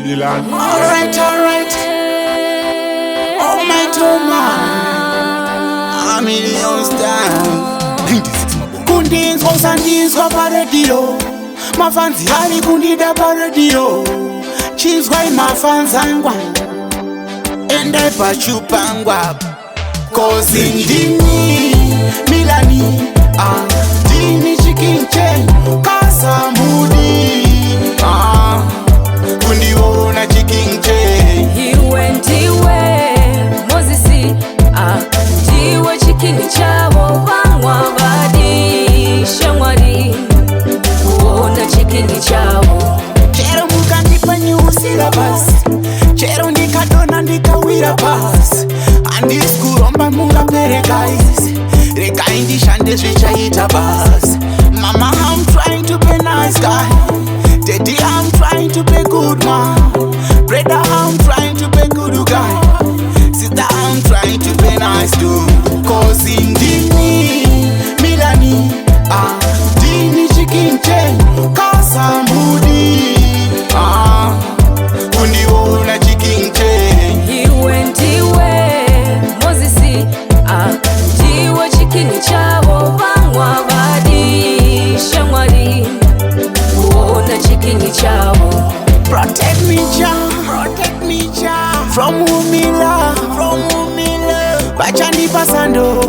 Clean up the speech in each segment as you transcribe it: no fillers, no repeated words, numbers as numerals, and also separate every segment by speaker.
Speaker 1: Milan.
Speaker 2: Alright. Oh my man. A million stars. Kundinzwa usandinzwa paradio. Mafanzi hari kundida paradio. Chinzwa imafanzangwa. Ende pachupangwa. Kosi ndini Milani. Dini ChiKing Kasa mudi. Kundiona ChiKing
Speaker 3: Iwe ndiwe Mozisi ndiwe ChiKing chavo vamwa vadi shamwari kuona ChiKing chavo.
Speaker 2: Chero mukandipa nyusira basi, chero ndikadona ndikawira pasi, andisikuromba mungapereka izi, regai ndishande zvichaita basi. Mama, I'm trying to be nice guy. Daddy, I'm trying to be good man. Brother, I'm trying to be good guy. Sister, I'm trying to be nice too. Cause in Dini, Milani, Dini ChiKing Kasa mudi. Kundiona ChiKing
Speaker 3: Iwe ndiwe Mozisi ndiwe ChiKing chavo vamwa vadi shamwari kuona ChiKing chavo.
Speaker 2: Protect me, Jah, from Milan, Bachani pasando,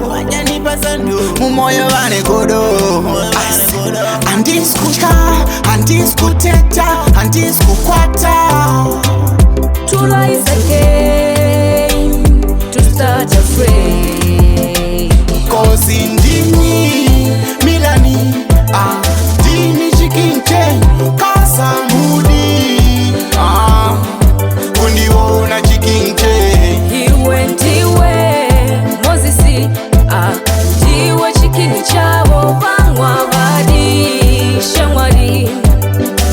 Speaker 2: mumoyo vane kodo. Andiskuka, andiskuteta, andiskukwata.
Speaker 3: To rise again, to start afraid.
Speaker 2: Cause in Dini, Milani, Dini ChiKing Kasa mudi. Kundiona ChiKing
Speaker 3: Iwe ndiwe Mozisi ndiwe ChiKing chavo vamwa vadi shamwari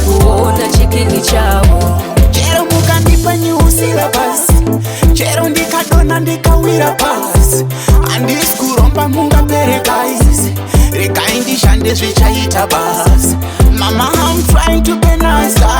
Speaker 3: kuona ChiKing chavo.
Speaker 2: Chero mukandipa nyusira basi, chero ndikadona ndikawira pasi, andisikuromba mungapereka izi, regai ndishande zvichaita basi. Mama, I'm trying to be nice guy.